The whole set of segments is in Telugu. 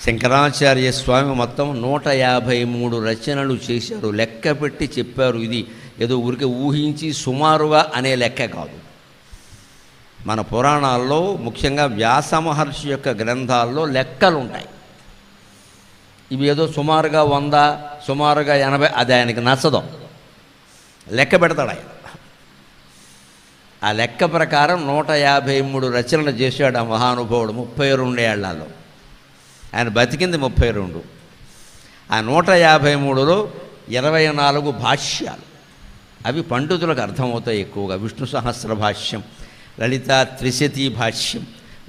శంకరాచార్య స్వామి మొత్తం 153 రచనలు చేశారు. లెక్క పెట్టి చెప్పారు. ఇది ఏదో ఊరికే ఊహించి సుమారుగా అనే లెక్క కాదు. మన పురాణాల్లో ముఖ్యంగా వ్యాస మహర్షి యొక్క గ్రంథాల్లో లెక్కలు ఉంటాయి. ఇవి ఏదో సుమారుగా 100, సుమారుగా 80 అది ఆయనకి నచ్చదు. లెక్క పెడతాడు ఆయన. ఆ లెక్క ప్రకారం 153 రచనలు చేశాడు ఆ మహానుభావుడు 32 ఏళ్లలో. ఆయన బతికింది 32. ఆ 153లో 24 భాష్యాలు. అవి పండితులకు అర్థమవుతాయి ఎక్కువగా. విష్ణు సహస్ర భాష్యం, లలితా త్రిశతి భాష్యం,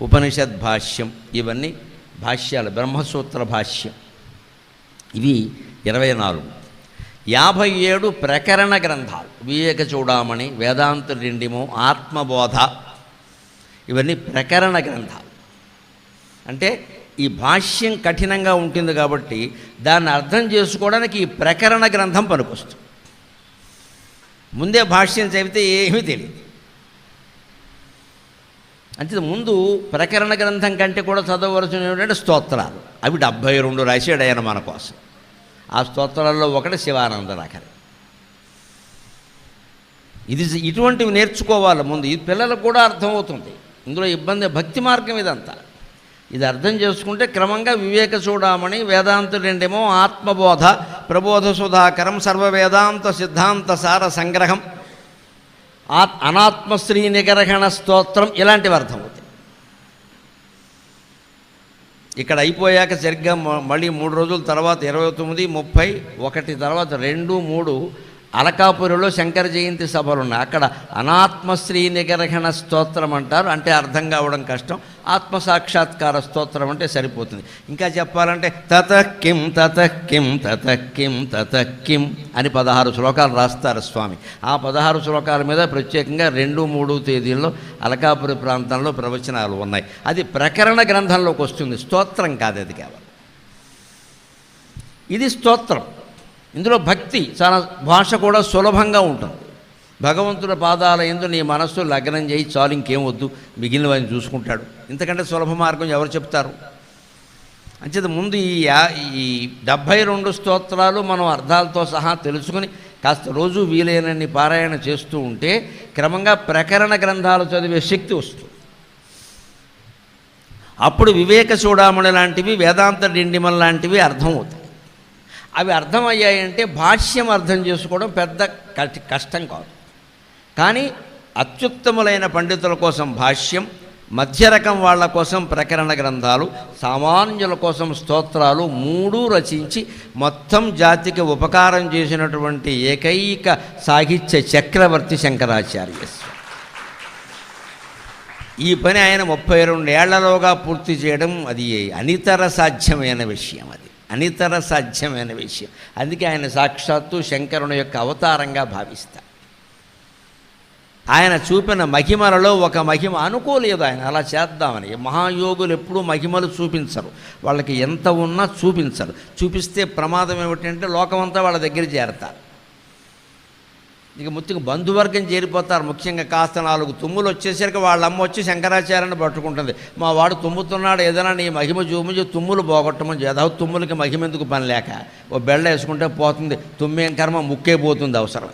ఉపనిషద్ భాష్యం, ఇవన్నీ భాష్యాలు. బ్రహ్మసూత్ర భాష్యం, ఇవి 24. 57 ప్రకరణ గ్రంథాలు. వివేక చూడామణి, వేదాంత డిండిము, ఆత్మబోధ, ఇవన్నీ ప్రకరణ గ్రంథాలు. అంటే ఈ భాష్యం కఠినంగా ఉంటుంది కాబట్టి దాన్ని అర్థం చేసుకోవడానికి ఈ ప్రకరణ గ్రంథం పనికొస్తుంది. ముందే భాష్యం చదివితే ఏమీ తెలియదు. అంటే ముందు ప్రకరణ గ్రంథం కంటే కూడా చదవవలసిన ఏమిటంటే స్తోత్రాలు. అవి 72 రాశాడు ఆయన మన కోసం. ఆ స్తోత్రాల్లో ఒకటి శివానందరాఖరి. ఇటువంటివి నేర్చుకోవాలి ముందు. ఇది పిల్లలకు కూడా అర్థమవుతుంది. ఇందులో ఇబ్బంది భక్తి మార్గం ఇదంతా. ఇది అర్థం చేసుకుంటే క్రమంగా వివేక చూడామణి, వేదాంతుడేమో ఆత్మబోధ, ప్రబోధ సుధాకరం, సర్వవేదాంత సిద్ధాంత సార సంగ్రహం, అనాత్మశ్రీ నిగరహణ స్తోత్రం, ఇలాంటివి అర్థమవుతాయి. ఇక్కడ అయిపోయాక సరిగ్గా మళ్ళీ 3 రోజుల తర్వాత 29, 30, 1 తర్వాత 2, 3 అలకాపురిలో శంకర జయంతి సభలు ఉన్నాయి. అక్కడ అనాత్మశ్రీ నిగరహణ స్తోత్రం అంటారు. అంటే అర్థం కావడం కష్టం. ఆత్మసాక్షాత్కార స్తోత్రం అంటే సరిపోతుంది. ఇంకా చెప్పాలంటే తతఃకిం తతఃకిం తతఃకిం తతఃకిం అని 16 శ్లోకాలు రాస్తారు స్వామి. ఆ 16 శ్లోకాల మీద ప్రత్యేకంగా 2, 3 తేదీల్లో అలకాపురి ప్రాంతంలో ప్రవచనాలు ఉన్నాయి. అది ప్రకరణ గ్రంథంలోకి వస్తుంది, స్తోత్రం కాదు అది కేవలం. ఇది స్తోత్రం. ఇందులో భక్తి చాలా, భాష కూడా సులభంగా ఉంటుంది. భగవంతుడి పాదాల యందు నీ మనస్సు లగ్నం చేయి చాలు, ఇంకేం వద్దు, మిగిలిన ఆయన చూసుకుంటాడు. ఇంతకంటే సులభ మార్గం ఎవరు చెప్తారు? అంచేత ముందు ఈ 72 స్తోత్రాలు మనం అర్థాలతో సహా తెలుసుకుని కాస్త రోజు వీలైనన్ని పారాయణ చేస్తూ ఉంటే క్రమంగా ప్రకరణ గ్రంథాలు చదివే శక్తి వస్తుంది. అప్పుడు వివేక చూడామణి లాంటివి, వేదాంత డిండిమల్ లాంటివి అర్థమవుతాయి. అవి అర్థమయ్యాయంటే భాష్యం అర్థం చేసుకోవడం పెద్ద కష్టం కాదు. కానీ అత్యుత్తములైన పండితుల కోసం భాష్యం, మధ్య రకం వాళ్ళ కోసం ప్రకరణ గ్రంథాలు, సామాన్యుల కోసం స్తోత్రాలు 3 రచించి మొత్తం జాతికి ఉపకారం చేసినటువంటి ఏకైక సాహిత్య చక్రవర్తి శంకరాచార్య. ఈ పని ఆయన 32 ఏళ్లలోగా పూర్తి చేయడం అది అనితర సాధ్యమైన విషయం. అది అనితర సాధ్యమైన విషయం. అందుకే ఆయన సాక్షాత్తు శంకరుని యొక్క అవతారంగా భావిస్తారు. ఆయన చూపిన మహిమలలో ఒక మహిమ అనుకోలేదు ఆయన అలా చేద్దామని. మహాయోగులు ఎప్పుడూ మహిమలు చూపించరు, వాళ్ళకి ఎంత ఉన్నా చూపించరు. చూపిస్తే ప్రమాదం ఏమిటంటే లోకమంతా వాళ్ళ దగ్గర చేరతారు. ఇక ముఖ్యంగా బంధువర్గం చేరిపోతారు. ముఖ్యంగా కాస్త 4 తుమ్ములు వచ్చేసరికి వాళ్ళ అమ్మ వచ్చి శంకరాచార్యని పట్టుకుంటుంది. మా వాడు తుమ్ముతున్నాడు, ఏదైనా నీ మహిమ చూపించి తుమ్ములు పోగొట్టమని. ఏదో తుమ్ములకి మహిమ ఎందుకు పని లేక ఓ బెళ్ళ వేసుకుంటే పోతుంది, తుమ్మేం కర్మ ముక్కే పోతుంది అవసరం.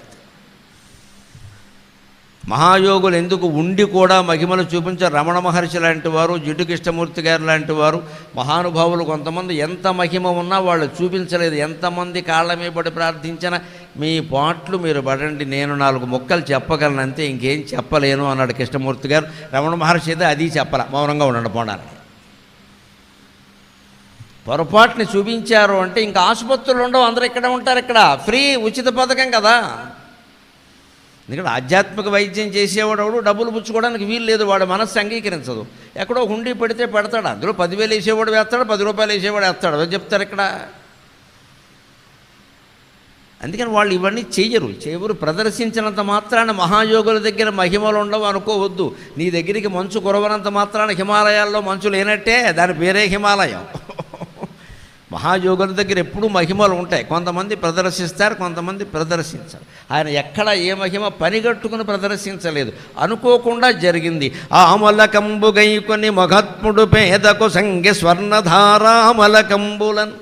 మహాయోగులు ఎందుకు ఉండి కూడా మహిమలు చూపించారు? రమణ మహర్షి లాంటి వారు, జిడ్డు కృష్ణమూర్తి గారు లాంటి వారు మహానుభావులు కొంతమంది ఎంత మహిమ ఉన్నా వాళ్ళు చూపించలేదు. ఎంతమంది కాళ్ళ మీద పడి ప్రార్థించినా మీ పాటలు మీరు పడండి, నేను 4 ముక్కలు చెప్పగలను అంతే, ఇంకేం చెప్పలేను అన్నాడు కృష్ణమూర్తి గారు. రమణ మహర్షి అయితే అది చెప్పాల, మౌనంగా ఉండండి పోవడానికి. పొరపాటుని చూపించారు అంటే ఇంకా ఆసుపత్రులు ఉండవు, అందరూ ఇక్కడ ఉంటారు. ఇక్కడ ఫ్రీ ఉచిత పథకం కదా. ఎందుకంటే ఆధ్యాత్మిక వైద్యం చేసేవాడు డబ్బులు పుచ్చుకోవడానికి వీలు లేదు, వాడు మనస్సు అంగీకరించదు. ఎక్కడో హుండీ పెడితే పెడతాడు, అందులో 10,000 వేసేవాడు వేస్తాడు, 10 రూపాయలు వేసేవాడు వేస్తాడు, అది చెప్తారు ఇక్కడ. అందుకని వాళ్ళు ఇవన్నీ చెయ్యరు. ప్రదర్శించినంత మాత్రాన మహాయోగుల దగ్గర మహిమలు ఉండవు అనుకోవద్దు. నీ దగ్గరికి మంచు కురవనంత మాత్రాన హిమాలయాల్లో మంచు లేనట్టే, దాని పేరే హిమాలయం. మహాయోగుల దగ్గర ఎప్పుడూ మహిమలు ఉంటాయి. కొంతమంది ప్రదర్శిస్తారు, కొంతమంది ప్రదర్శించరు. ఆయన ఎక్కడ ఏ మహిమ పనిగట్టుకుని ప్రదర్శించలేదు, అనుకోకుండా జరిగింది. ఆమలకంబుగై కొన్ని మహాత్ముడు పేదకు సంగి స్వర్ణధారామలకంబులను.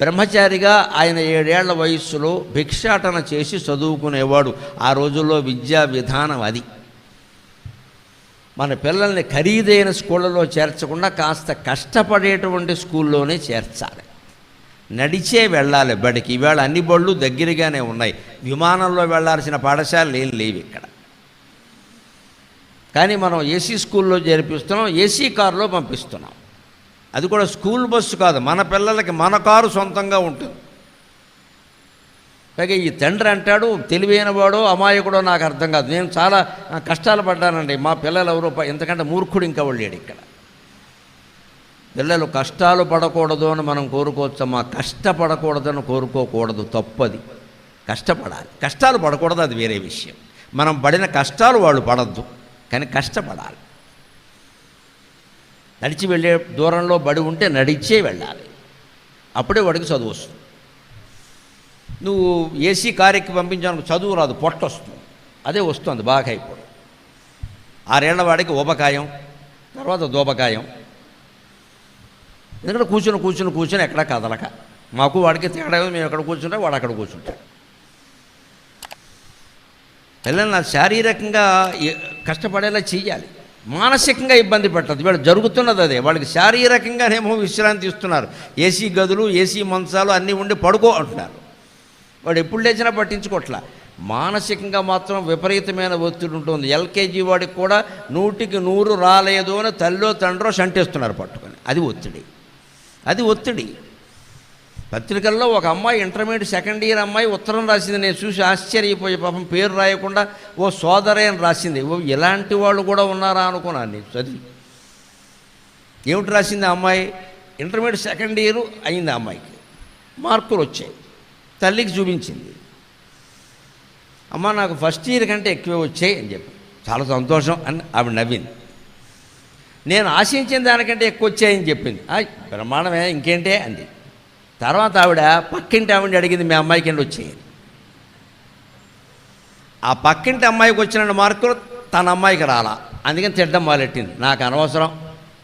బ్రహ్మచారిగా ఆయన 7 ఏళ్ల వయస్సులో భిక్షాటన చేసి చదువుకునేవాడు. ఆ రోజుల్లో విద్యా విధానం అది. మన పిల్లల్ని ఖరీదైన స్కూళ్ళలో చేర్చకుండా కాస్త కష్టపడేటువంటి స్కూల్లోనే చేర్చాలి. నడిచే వెళ్ళాలి బడికి. ఈవేళ అన్ని బళ్ళు దగ్గరగానే ఉన్నాయి. విమానంలో వెళ్ళాల్సిన పాఠశాలలు ఏం లేవు ఇక్కడ. కానీ మనం ఏసీ స్కూల్లో చేర్పిస్తున్నాం, ఏసీ కారులో పంపిస్తున్నాం. అది కూడా స్కూల్ బస్సు కాదు, మన పిల్లలకి మన కారు సొంతంగా ఉంటుంది. పైగా ఈ తండ్రి అంటాడు, తెలివైన వాడో అమాయకుడో నాకు అర్థం కాదు. నేను చాలా కష్టాలు పడ్డానండి. మా పిల్లలు ఎవరో ఎంతకంటే మూర్ఖుడు ఇంకా వెళ్ళాడు ఇక్కడ. పిల్లలు కష్టాలు పడకూడదు అని మనం కోరుకోవచ్చమ్మా, కష్టపడకూడదని కోరుకోకూడదు, తప్పది. కష్టపడాలి, కష్టాలు పడకూడదు, అది వేరే విషయం. మనం పడిన కష్టాలు వాళ్ళు పడద్దు, కానీ కష్టపడాలి. నడిచి వెళ్ళే దూరంలో బడి ఉంటే నడిచే వెళ్ళాలి, అప్పుడే వాడికి చదువు వస్తుంది. నువ్వు ఏసీ కారుకి పంపించాను, చదువు రాదు, పొట్ట వస్తుంది. అదే వస్తుంది బాగా. ఇప్పుడు 6 ఏళ్ల వాడికి ఊబకాయం, తర్వాత దూబకాయం. ఎందుకంటే కూర్చుని ఎక్కడా కదలక. మాకు వాడికి తేడా, మేము ఎక్కడ కూర్చుంటే వాడు అక్కడ కూర్చుంటాడు. పిల్లల్ని శారీరకంగా కష్టపడేలా చెయ్యాలి, మానసికంగా ఇబ్బంది పెట్టదు. వీళ్ళు జరుగుతున్నది అదే. వాళ్ళకి శారీరకంగానేమో విశ్రాంతి ఇస్తున్నారు. ఏసీ గదులు, ఏసీ మంచాలు అన్నీ ఉండి పడుకో అంటున్నారు. వాడు ఎప్పుడు లేచినా పట్టించుకోవట్లా. మానసికంగా మాత్రం విపరీతమైన ఒత్తిడి ఉంటుంది. ఎల్కేజీ వాడికి కూడా 100కి 100 రాలేదు అని తల్లో తండ్రో షంటేస్తున్నారు పట్టుకొని. అది ఒత్తిడి. పత్రికల్లో ఒక అమ్మాయి, ఇంటర్మీడియట్ సెకండ్ ఇయర్ అమ్మాయి ఉత్తరం రాసింది. నేను చూసి ఆశ్చర్యపోయి, పాపం పేరు రాయకుండా ఓ సోదరే అని రాసింది. ఓ ఇలాంటి వాళ్ళు కూడా ఉన్నారా అనుకున్నాను నేను చదివి. ఏమిటి రాసింది ఆ అమ్మాయి? ఇంటర్మీడియట్ సెకండ్ ఇయర్ అయింది ఆ అమ్మాయికి, మార్కులు వచ్చాయి. తల్లికి చూపించింది. అమ్మ నాకు ఫస్ట్ ఇయర్ కంటే ఎక్కువే వచ్చాయి అని చెప్పి. చాలా సంతోషం అని ఆవిడ నవ్వింది. నేను ఆశించిన దానికంటే ఎక్కువ వచ్చాయని చెప్పింది. బ్రహ్మాండమే, ఇంకేంటే అంది. తర్వాత ఆవిడ పక్కింటి ఆవిడ అడిగింది, మీ అమ్మాయికి ఎన్ని వచ్చాయి? ఆ పక్కింటి అమ్మాయికి వచ్చిన మార్కులు తన అమ్మాయికి రాలా. అందుకని తిట్టడం మొదలెట్టింది. నాకు అనవసరం,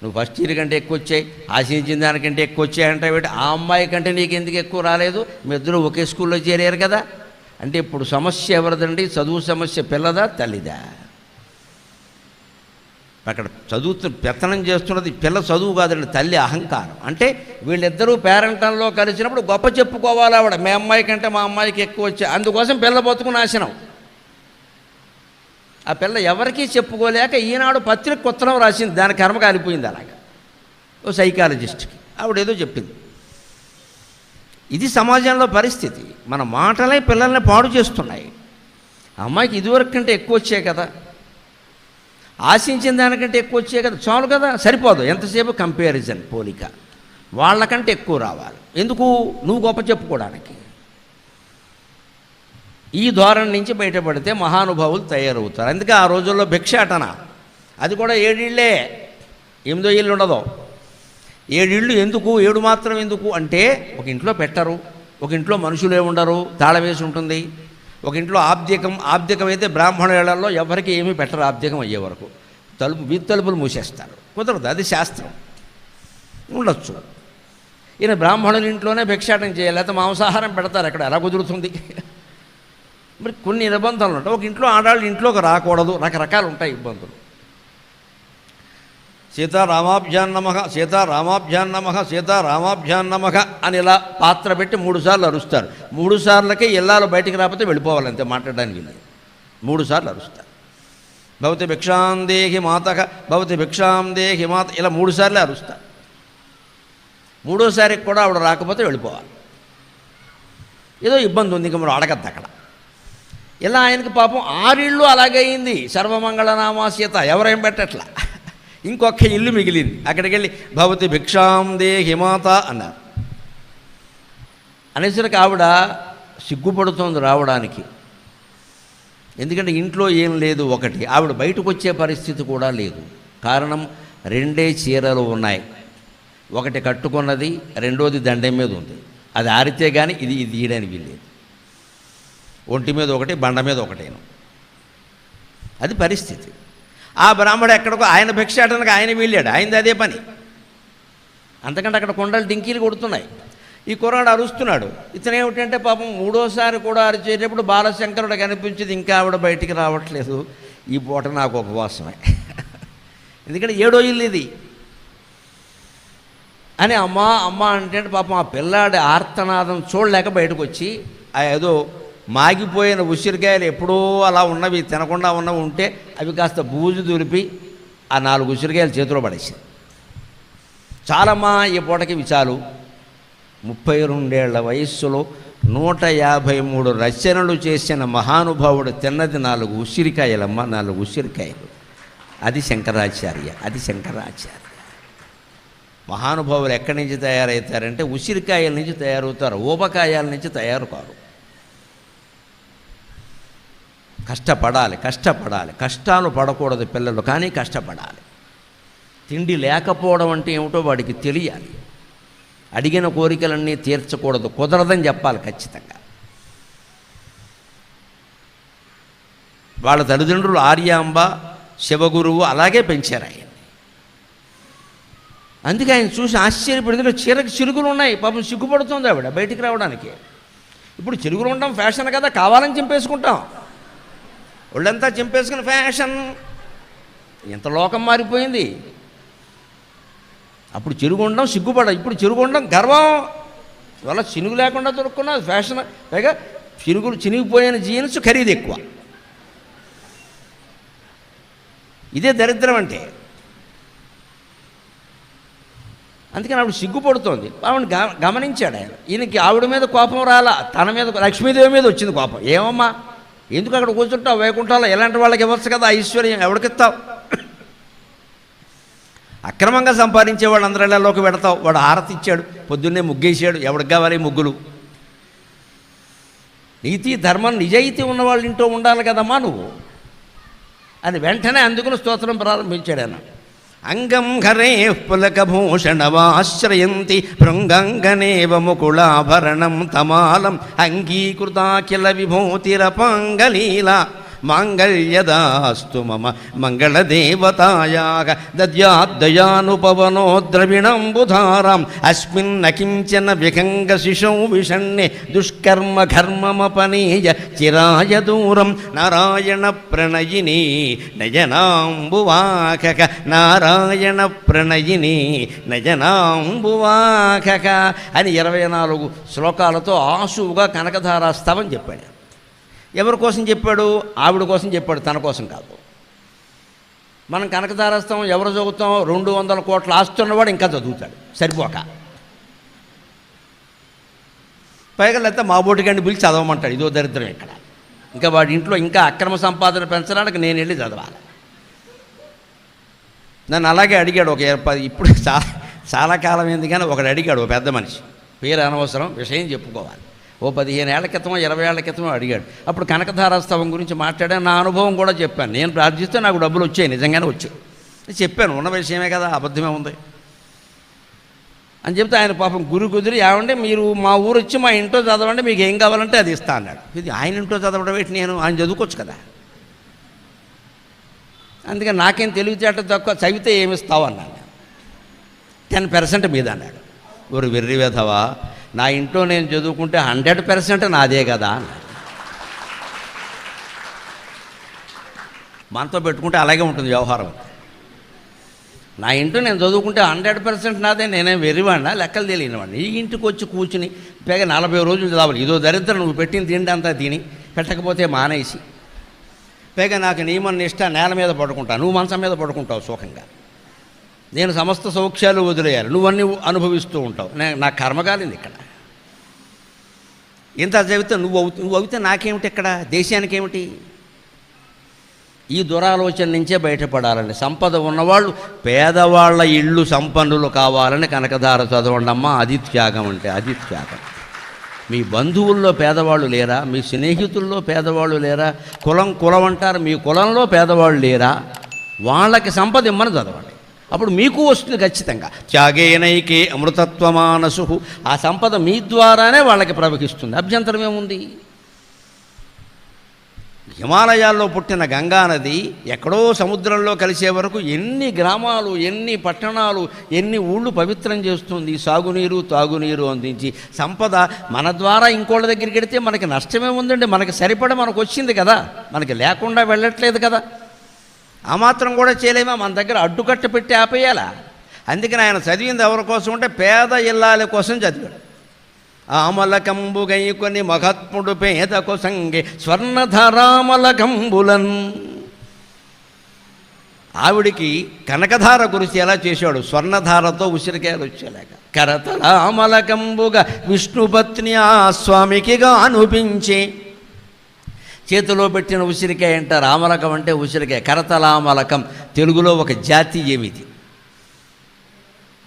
నువ్వు ఫస్ట్ ఇయర్ కంటే ఎక్కువ వచ్చాయి, ఆశించిన దానికంటే ఎక్కువ వచ్చాయంటే ఆ అమ్మాయి కంటే నీకు ఎందుకు ఎక్కువ రాలేదు? మీ ఇద్దరు ఒకే స్కూల్లో చేరారు కదా. అంటే ఇప్పుడు సమస్య ఎవరిదండి? చదువు సమస్య పిల్లదా తల్లిదా? అక్కడ పెత్తనం చేస్తున్నది పిల్ల చదువు కాదండి, తల్లి అహంకారం. అంటే వీళ్ళిద్దరూ పేరెంటంలో కలిసినప్పుడు గొప్ప చెప్పుకోవాలి ఆవిడ, మీ అమ్మాయి కంటే మా అమ్మాయికి ఎక్కువ వచ్చాయి. అందుకోసం పిల్ల బతుకు నాశనం. ఆ పిల్ల ఎవరికీ చెప్పుకోలేక ఈనాడు పత్రిక ఉత్తరం రాసింది, దాని కర్మ కాలిపోయింది. అలాగా ఓ సైకాలజిస్ట్కి ఆవిడేదో చెప్పింది. ఇది సమాజంలో పరిస్థితి. మన మాటలే పిల్లల్ని పాడు చేస్తున్నాయి. అమ్మాయికి ఇదివరకు కంటే ఎక్కువ వచ్చాయి కదా, ఆశించిన దానికంటే ఎక్కువ వచ్చాయి కదా, చాలు కదా, సరిపోదు. ఎంతసేపు కంపారిజన్, పోలిక. వాళ్ళకంటే ఎక్కువ రావాలి. ఎందుకు? నువ్వు గొప్ప చెప్పుకోవడానికి. ఈ ధోరణి నుంచి బయటపడితే మహానుభావులు తయారవుతారు. అందుకే ఆ రోజుల్లో భిక్షాటన, అది కూడా 7 ఇళ్ళే, 8వ ఇల్లు ఉండదు. 7 ఇళ్ళు ఎందుకు? 7 మాత్రం ఎందుకు అంటే, ఒక ఇంట్లో పెట్టరు, ఒక ఇంట్లో మనుషులే ఉండరు, తాళం వేసి ఉంటుంది. ఒక ఇంట్లో ఆబ్దికం అయితే బ్రాహ్మణులలో ఎవరికి ఏమీ పెట్టరు. ఆబ్దికం అయ్యే వరకు వీధి తలుపులు మూసేస్తారు. కుదరదు, అది శాస్త్రం. ఉండొచ్చు. ఈయన బ్రాహ్మణుల ఇంట్లోనే భిక్షాటం చేయాలి, లేకపోతే మాంసాహారం పెడతారు. అక్కడ ఎలా కుదురుతుంది? మరి కొన్ని నిబంధనలు ఉంటాయి. ఒక ఇంట్లో ఆడాళ్ళు ఇంట్లోకి రాకూడదు, రకరకాలు ఉంటాయి ఇబ్బందులు. సీతారామాభ్యాన్నమః, సీతారామాభ్యాన్నమః, సీతారామాభ్యాన్నమః అని ఇలా పాత్ర పెట్టి 3 సార్లు అరుస్తారు. 3 సార్లకే ఇల్లాలు బయటికి రాకపోతే వెళ్ళిపోవాలంతే, మాట్లాడడానికి వీళ్ళు. 3 సార్లు అరుస్తారు. భవతి భిక్షాం దేహి మాతః, భవతి భిక్షాం దేహి మాత, ఇలా 3 సార్లే అరుస్తారు. 3వసారికి కూడా ఆవిడ రాకపోతే వెళ్ళిపోవాలి. ఏదో ఇబ్బంది ఉంది, ఇంక మనం అడగద్దు అక్కడ. ఇలా ఆయనకి పాపం 6 ఇళ్ళు అలాగే అయింది. సర్వమంగళనామా సీత, ఎవరేం పెట్టట్లా. ఇంకొక ఇల్లు మిగిలింది. అక్కడికి వెళ్ళి భవతి భిక్షాం దేహి మాత అన్నారు. అనేసరికి ఆవిడ సిగ్గుపడుతోంది రావడానికి. ఎందుకంటే ఇంట్లో ఏం లేదు. ఒకటి, ఆవిడ బయటకు వచ్చే పరిస్థితి కూడా లేదు. కారణం 2 చీరలు ఉన్నాయి. ఒకటి కట్టుకున్నది, రెండోది దండం మీద ఉంది. అది ఆరితే కానీ ఇది తీయడానికి వీల్లేదు. ఒంటి మీద ఒకటి, బండ మీద ఒకటేను. అది పరిస్థితి. ఆ బ్రాహ్మడు ఎక్కడికో ఆయన భిక్షాటనకు ఆయన వెళ్ళాడు, ఆయనది అదే పని. అంతకంటే అక్కడ కొండలు డింకీలు కొడుతున్నాయి. ఈ కుర్రాడు అరుస్తున్నాడు. ఇతను ఏమిటంటే పాపం మూడోసారి కూడా అరిచేటప్పుడు బాలశంకరుడు కనిపించింది, ఇంకా ఆవిడ బయటికి రావట్లేదు, ఈ పూట నాకు ఉపవాసమే, ఎందుకంటే 7వ ఇల్లు ఇది అని అమ్మా అమ్మ అంటే పాపం ఆ పిల్లాడి ఆర్తనాదం చూడలేక బయటకు వచ్చి ఆ ఏదో మాగిపోయిన ఉసిరికాయలు ఎప్పుడో అలా ఉన్నవి తినకుండా ఉన్నవి ఉంటే అవి కాస్త బూజు దులిపి ఆ 4 ఉసిరికాయలు చేతిలో పడేసింది. చాలమ్మా ఈ పూటకి విచాలు. 32 ఏళ్ల వయస్సులో 153 రచనలు చేసిన మహానుభావుడు తిన్నది 4 ఉసిరికాయలమ్మ, 4 ఉసిరికాయలు. అది శంకరాచార్య, అది శంకరాచార్య. మహానుభావులు ఎక్కడి నుంచి తయారవుతారంటే ఉసిరికాయల నుంచి తయారవుతారు, ఊబకాయాల నుంచి తయారు కారు. కష్టపడాలి, కష్టపడాలి, కష్టాలు పడకూడదు పిల్లలు, కానీ కష్టపడాలి. తిండి లేకపోవడం అంటే ఏమిటో వాడికి తెలియాలి. అడిగిన కోరికలన్నీ తీర్చకూడదు, కుదరదని చెప్పాలి ఖచ్చితంగా. వాళ్ళ తల్లిదండ్రులు ఆర్యాంబ, శివగురువు అలాగే పెంచారు ఆయన. అందుకే ఆయన చూసి ఆశ్చర్యపడింది. చీరకు చిరుగులు ఉన్నాయి, పాపం సిగ్గుపడుతుంది ఆవిడ బయటికి రావడానికి. ఇప్పుడు చిరుగులు ఉండడం ఫ్యాషన్ కదా, కావాలని చింపేసుకుంటాం, ఒళ్ళంతా చింపేసుకుని ఫ్యాషన్. ఎంత లోకం మారిపోయింది. అప్పుడు చిరుగు ఉండడం సిగ్గుపడ, ఇప్పుడు చిరుగు ఉండడం గర్వం. ఇవాళ చినుగు లేకుండా దొరుకున్న ఫ్యాషన్. పైగా చినిగిపోయిన జీన్స్ ఖరీదు ఎక్కువ. ఇదే దరిద్రం అంటే. అందుకని ఆవిడ సిగ్గుపడుతోంది. ఆవిడ గమనించాడు ఆయన. ఈయనకి ఆవిడ మీద కోపం రాలా, తన మీద, లక్ష్మీదేవి మీద వచ్చింది కోపం. ఏమమ్మా ఎందుకు అక్కడ కూర్చుంటావు వైకుంఠంలో, ఎలాంటి వాళ్ళకి ఇవ్వచ్చు కదా ఐశ్వర్యం, ఎవరికిస్తావు? అక్రమంగా సంపాదించే వాళ్ళు అందరిలోకి పెడతావు. వాడు హారతి ఇచ్చాడు, పొద్దున్నే ముగ్గేసాడు, ఎవరికి కావాలి ముగ్గులు? నీతి ధర్మం నిజాయితీ ఉన్నవాళ్ళ ఇంట్లో ఉండాలి కదమ్మా నువ్వు అని వెంటనే అందుకుని స్తోత్రం ప్రారంభించాడు ఆయన. అంగం హరే పులకభూషణమాశ్రయంతి భృంగంగనేవ ముకుళాభరణం తమాలం అంగీకృతాఖిల విభూతిరపాంగలీలా మాంగళ్యదాస్తు మమ మంగళదేవతాయాగ దద్యాద్దయానుపవనో ద్రవిణంబుధారాం అస్మిన్న కించన విహంగ శిశౌ విషణ్ణే దుష్కర్మ ఘర్మమపనీయ చిరాయ దూరం నారాయణ ప్రణయిని నయనాంబువాకక నారాయణ ప్రణయిని నయనాంబువాకక అని 24 శ్లోకాలతో ఆశువుగా కనకధారాస్తవం చెప్పాడు. ఎవరి కోసం చెప్పాడు? ఆవిడ కోసం చెప్పాడు, తన కోసం కాదు. మనం కనకధారాస్తవం ఎవరు చదువుతాం? 200 కోట్ల ఆస్తున్నవాడు ఇంకా చదువుతాడు సరిపోక. పైగా లేకపోతే మా బోటిగాడిని పిలిచి చదవమంటాడు. ఇదో దరిద్రం ఇక్కడ. ఇంకా వాడి ఇంట్లో ఇంకా అక్రమ సంపాదన పెంచడానికి నేను వెళ్ళి చదవాలి. నన్ను అలాగే అడిగాడు ఒక ఇప్పుడు చాలా కాలం ఏంది కానీ ఒకడు అడిగాడు, ఒక పెద్ద మనిషి, పేరు అనవసరం, విషయం చెప్పుకోవాలి. ఓ 15 ఏళ్ల క్రితమో 20 ఏళ్ల క్రితమో అడిగాడు. అప్పుడు కనకధారాస్తవం గురించి మాట్లాడాను, నా అనుభవం కూడా చెప్పాను. నేను ప్రార్థిస్తే నాకు డబ్బులు వచ్చాయి, నిజంగానే వచ్చాయి. చెప్పాను, ఉన్న విషయమే కదా, అబద్ధమే ఉంది అని చెప్తే ఆయన పాపం గురి కుదిరి, ఏమంటే మీరు మా ఊరు వచ్చి మా ఇంట్లో చదవండి, మీకు ఏం కావాలంటే అది ఇస్తా అన్నాడు. ఇది ఆయన ఇంట్లో చదవడం ఏంటి, నేను ఆయన చదువుకోవచ్చు కదా. అందుకని నాకేం తెలివితేట తక్కువ, చదివితే ఏమిస్తావు అన్నాను. 10% మీద అన్నాడు. ఊరు వెర్రి వెధవా, నా ఇంట్లో నేను చదువుకుంటే 100% నాదే కదా అన్నాడు. మనతో పెట్టుకుంటే అలాగే ఉంటుంది వ్యవహారం. నా ఇంట్లో నేను చదువుకుంటే 100% నాదే, నేనేం వెర్రివాడినా, లెక్కలు తెలియనివాడిని. ఈ ఇంటికి వచ్చి కూర్చుని పైగా 40 రోజులు చదవాలి. ఇదో దరిద్రం, నువ్వు పెట్టిన తిండి అంతా తిని పెట్టకపోతే మానేసి, పైగా నాకు నియమం నిష్ట, నేల మీద పడుకుంటా, నువ్వు మంచం మీద పడుకుంటావు సుఖంగా. నేను సమస్త సౌఖ్యాలు వదిలేయాలి, నువ్వన్నీ అనుభవిస్తూ ఉంటావు. నా కర్మగాలింది ఇక్కడ. ఇంత చదివితే నువ్వు అవుతే నాకేమిటి, ఇక్కడ దేశానికి ఏమిటి? ఈ దురాలోచన నుంచే బయటపడాలని. సంపద ఉన్నవాళ్ళు పేదవాళ్ళ ఇళ్ళు సంపన్నులు కావాలని కనకధార చదవండమ్మా. అది త్యాగం అంటే, అది త్యాగం. మీ బంధువుల్లో పేదవాళ్ళు లేరా? మీ స్నేహితుల్లో పేదవాళ్ళు లేరా? కులం అంటారు, మీ కులంలో పేదవాళ్ళు లేరా? వాళ్ళకి సంపద ఇమ్మని చదవండి. అప్పుడు మీకు వస్తుంది ఖచ్చితంగా. త్యాగేనైకే అమృతత్వమానసు, ఆ సంపద మీ ద్వారానే వాళ్ళకి ప్రవహిస్తుంది. అభ్యంతరం ఏముంది? హిమాలయాల్లో పుట్టిన గంగా నది ఎక్కడో సముద్రంలో కలిసే వరకు ఎన్ని గ్రామాలు, ఎన్ని పట్టణాలు, ఎన్ని ఊళ్ళు పవిత్రం చేస్తుంది. సాగునీరు, తాగునీరు అందించి సంపద మన ద్వారా ఇంకోళ్ళ దగ్గరికి వెడితే మనకి నష్టమే ఉందండి. మనకి సరిపడ మనకు వచ్చింది కదా, మనకి లేకుండా వెళ్ళట్లేదు కదా. ఆ మాత్రం కూడా చేయలేమా? మన దగ్గర అడ్డుకట్ట పెట్టి ఆపేయాలా? అందుకని ఆయన చదివింది ఎవరి కోసం అంటే పేద ఇల్లాల కోసం చదివాడు. ఆమలకంబుగై కొని మహాత్ముడు పేద కొసంగే స్వర్ణధారామలకంబులన్. ఆవిడికి కనకధార కురిసి ఎలా చేశాడు? స్వర్ణధారతో ఉసిరికాయలు వచ్చేలాగా. కరతలామలకంబుగా విష్ణుపత్ని ఆ స్వామికిగా అనిపించే. చేతిలో పెట్టిన ఉసిరికాయ అంటారు. ఆమలకం అంటే ఉసిరికాయ. కరతలామలకం తెలుగులో ఒక జాతి ఏమిది?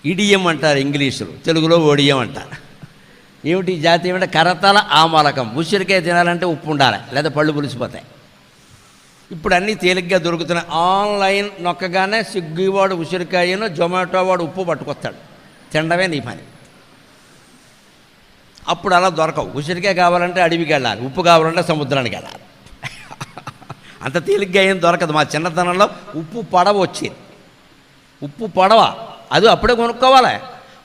ఇడియం అంటారు ఇంగ్లీషులో, తెలుగులో ఒడియం అంటారు. ఏమిటి జాతి? ఏమిటంటే కరతల ఆమలకం. ఉసిరికాయ తినాలంటే ఉప్పు ఉండాలి, లేదా పళ్ళు పులిసిపోతాయి. ఇప్పుడు అన్నీ తేలిగ్గా దొరుకుతున్నాయి. ఆన్లైన్ నొక్కగానే స్విగ్గీ వాడు ఉసిరికాయను, జొమాటో వాడు ఉప్పు పట్టుకొస్తాడు. తినడమే నీ పని. అప్పుడు అలా దొరకవు. ఉసిరికాయ కావాలంటే అడవికి వెళ్ళాలి, ఉప్పు కావాలంటే సముద్రానికి వెళ్ళాలి. అంత తేలిగ్గా ఏం దొరకదు. మా చిన్నతనంలో ఉప్పు పడవ వచ్చేది. ఉప్పు పడవ అది అప్పుడే కొనుక్కోవాలి.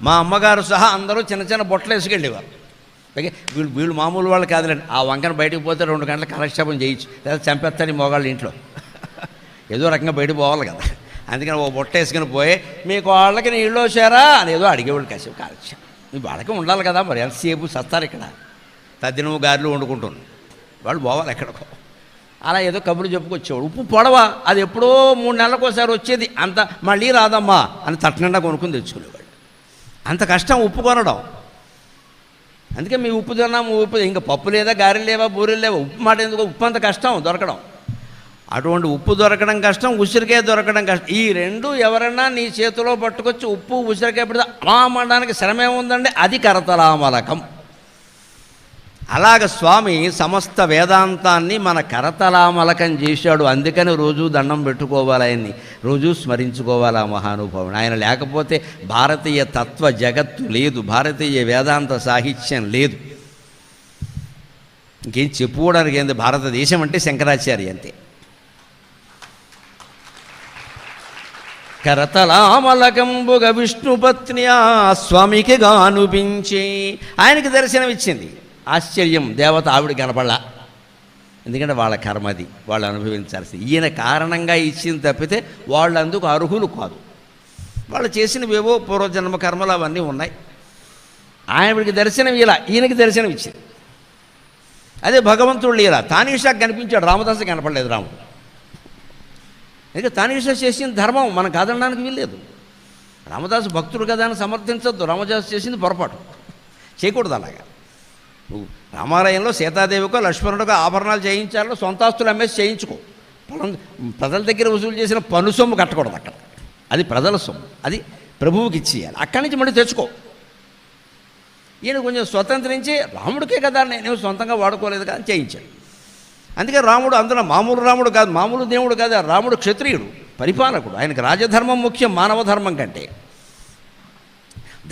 మా అమ్మగారు సహా అందరూ చిన్న చిన్న బొట్టలు వేసుకెళ్ళేవారు. వీళ్ళు మామూలు వాళ్ళు కాదులేండి. ఆ వంకన బయటకు పోతే 2 గంటల కాలక్షేపం చేయొచ్చు, లేదా చంపేస్తాడు ఈ మొగాళ్ళు ఇంట్లో. ఏదో రకంగా బయటకు పోవాలి కదా. అందుకని ఓ బొట్ట వేసుకుని పోయి మీకు వాళ్ళకి నీళ్ళు వచ్చారా అని ఏదో అడిగేవాళ్ళు. కాసేపు కాలక్షేపం మీ వాళ్ళకి ఉండాలి కదా. మరి ఎంతసేపు సస్తారు ఇక్కడ తద్దినము గారెలు వండుకుంటున్నాను. వాళ్ళు పోవాలి ఎక్కడికో. అలా ఏదో కబుర్లు చెప్పుకొచ్చేవాడు. ఉప్పు పొడవ అది ఎప్పుడో 3 నెలలకు ఒకసారి వచ్చేది. అంత మళ్ళీ రాదమ్మా అని తట్టనిండా కొనుక్కుని తెచ్చుకునేవాడు. అంత కష్టం ఉప్పు కొనడం. అందుకే మీ ఉప్పు తిన్నాము, ఉప్పు ఇంకా పప్పు లేదా, గారెలు లేవా, బూరెలు లేవా, ఉప్పు మాట ఎందుకు? ఉప్పు అంత కష్టం దొరకడం. అటువంటి ఉప్పు దొరకడం కష్టం, ఉసిరికాయ దొరకడం కష్టం. ఈ రెండు ఎవరన్నా నీ చేతిలో పట్టుకొచ్చి ఉప్పు ఉసిరికాయ పెడితే అనడానికి శ్రమ ఏముందండి? అది కరతలామలకం. అలాగ స్వామి సమస్త వేదాంతాన్ని మన కరతలామలకం చేశాడు. అందుకని రోజు దండం పెట్టుకోవాలి, ఆయన్ని రోజు స్మరించుకోవాలి ఆ మహానుభావుని. ఆయన లేకపోతే భారతీయ తత్వ జగత్తు లేదు, భారతీయ వేదాంత సాహిత్యం లేదు. ఇంకేం చెప్పుకోవడానికి ఏంది? భారతదేశం అంటే శంకరాచార్య అంతే. కరతలామలకంబుగ విష్ణుపత్ని ఆ స్వామికి గానుపించి. ఆయనకి దర్శనమిచ్చింది. ఆశ్చర్యం, దేవత ఆవిడ కనపడలా. ఎందుకంటే వాళ్ళ కర్మది, వాళ్ళు అనుభవించాల్సింది. ఈయన కారణంగా ఇచ్చింది తప్పితే వాళ్ళు అందుకు అర్హులు కాదు. వాళ్ళు చేసినవేవో పూర్వజన్మ కర్మలు అవన్నీ ఉన్నాయి. ఆయనకి దర్శనం ఇలా, ఈయనకి దర్శనం ఇచ్చింది. అదే భగవంతుడు లీల. తానీషాకు కనిపించాడు, రామదాసు కనపడలేదు రాముడు. ఎందుకంటే తానీషా చేసిన ధర్మం మనం కాదనడానికి వీల్లేదు. రామదాసు భక్తుడు కదా అని సమర్థించద్దు. రామదాసు చేసింది పొరపాటు, చేయకూడదు అలాగా. నువ్వు రామాలయంలో సీతాదేవికో లక్ష్మణుడికో ఆభరణాలు చేయించాలో సొంత ఆస్తులు అమ్మేసి చేయించుకో. ప్రజల దగ్గర వసూలు చేసిన పన్ను సొమ్ము కట్టకూడదు అక్కడ. అది ప్రజల సొమ్ము, అది ప్రభువుకి ఇచ్చేయాలి. అక్కడి నుంచి మళ్ళీ తెచ్చుకో. ఈయన కొంచెం స్వతంత్రించి రాముడికే కదా, నేను సొంతంగా వాడుకోలేదు కదా అని చేయించాడు. అందుకే రాముడు అందులో మామూలు రాముడు కాదు, మామూలు దేవుడు కాదు. రాముడు క్షత్రియుడు, పరిపాలకుడు. ఆయనకు రాజధర్మం ముఖ్యం మానవ ధర్మం కంటే.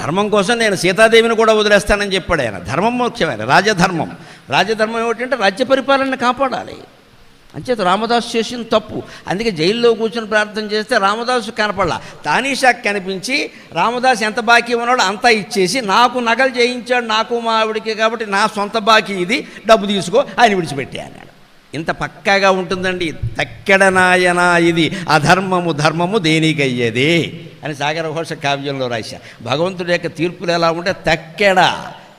ధర్మం కోసం నేను సీతాదేవిని కూడా వదిలేస్తానని చెప్పాడు ఆయన. ధర్మం ముఖ్యమైన రాజధర్మం. రాజధర్మం ఏమిటంటే రాజ్య పరిపాలనని కాపాడాలి. అంచేత రామదాసు చేసిన తప్పు. అందుకే జైల్లో కూర్చొని ప్రార్థన చేస్తే రామదాసు కనపడలా. తానీషాకి కనిపించి రామదాసు ఎంత బాకీ ఉన్నాడో అంతా ఇచ్చేసి నాకు నగలు చేయించాడు, నాకు మా ఆవిడికి, కాబట్టి నా సొంత బాకీ ఇది, డబ్బు తీసుకో, ఆయన విడిచిపెట్టే అన్నాడు. ఇంత పక్కాగా ఉంటుందండి. తక్కెడ నాయనా ఇది అధర్మము ధర్మము దేనికయ్యేది అని సాగర ఘోష కావ్యంలో రాశా. భగవంతుడి యొక్క తీర్పులు ఎలా ఉంటే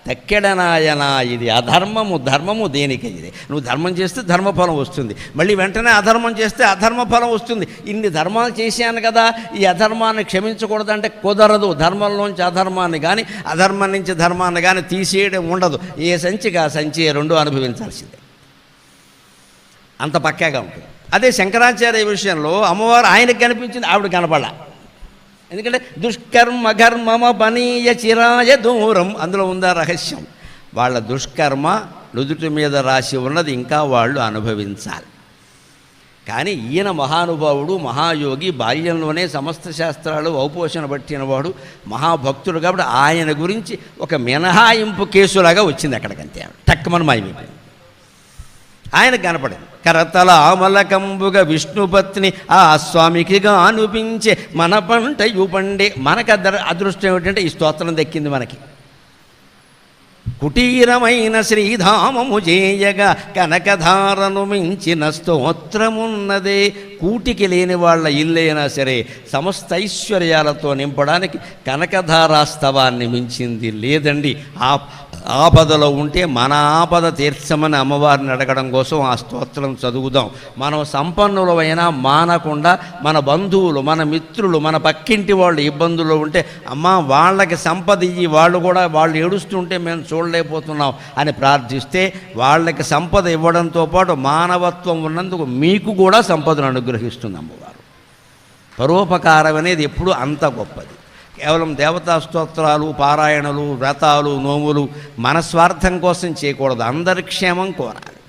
తక్కెడ నాయనా ఇది అధర్మము ధర్మము దేనికయ్యేది. నువ్వు ధర్మం చేస్తే ధర్మఫలం వస్తుంది, మళ్ళీ వెంటనే అధర్మం చేస్తే అధర్మఫలం వస్తుంది. ఇన్ని ధర్మాలు చేశాను కదా, ఈ అధర్మాన్ని క్షమించకూడదంటే కుదరదు. ధర్మంలోంచి అధర్మాన్ని కానీ అధర్మం నుంచి ధర్మాన్ని కానీ తీసేయడం ఉండదు. ఏ సంచిగా సంచి రెండు అనుభవించాల్సిందే. అంత పక్కాగా ఉంటుంది. అదే శంకరాచార్య విషయంలో అమ్మవారు ఆయనకు కనిపించింది, ఆవిడ కనపడ. ఎందుకంటే దుష్కర్మ ఘర్మమ పనీయ చిరాయ దూరం, అందులో ఉందా రహస్యం. వాళ్ళ దుష్కర్మ నుదుటి మీద రాసి ఉన్నది ఇంకా వాళ్ళు అనుభవించాలి. కానీ ఈయన మహానుభావుడు, మహాయోగి, బాల్యంలోనే సమస్త శాస్త్రాలు ఔపోషణ పట్టినవాడు, మహాభక్తుడు. కాబట్టి ఆయన గురించి ఒక మినహాయింపు కేసులాగా వచ్చింది అక్కడికంతే. టక్కుమని మాయమైపోయింది. ఆయనకు కనపడింది. కరతల ఆమలకంబుగా విష్ణుపత్ని ఆ స్వామికిగా అనిపించే మన పంటయు పండే. మనకు అదృష్టం ఏమిటంటే ఈ స్తోత్రం దక్కింది మనకి. కుటీరమైన శ్రీధామము చేయగా కనకధారను మించిన స్తోత్రమున్నదే. కూటికి లేని వాళ్ళ ఇల్లైనా సరే సమస్త ఐశ్వర్యాలతో నింపడానికి కనకధారాస్తవాన్ని మించింది లేదండి. ఆపదలో ఉంటే మన ఆపద తీర్చమని అమ్మవారిని అడగడం కోసం ఆ స్తోత్రం చదువుదాం. మనం సంపన్నులమైనా మానకుండా మన బంధువులు, మన మిత్రులు, మన పక్కింటి వాళ్ళు ఇబ్బందుల్లో ఉంటే అమ్మ వాళ్ళకి సంపద ఇయ్యి, వాళ్ళు ఏడుస్తుంటే మేము చూడలేకపోతున్నాం అని ప్రార్థిస్తే వాళ్ళకి సంపద ఇవ్వడంతో పాటు మానవత్వం ఉన్నందుకు మీకు కూడా సంపదను అనుగ్రహిస్తుంది అమ్మవారు. పరోపకారం అనేది ఎప్పుడూ అంత గొప్పది. కేవలం దేవతా స్తోత్రాలు, పారాయణలు, వ్రతాలు, నోములు మన స్వార్థం కోసం చేయకూడదు. అందరి క్షేమం కోరాలి.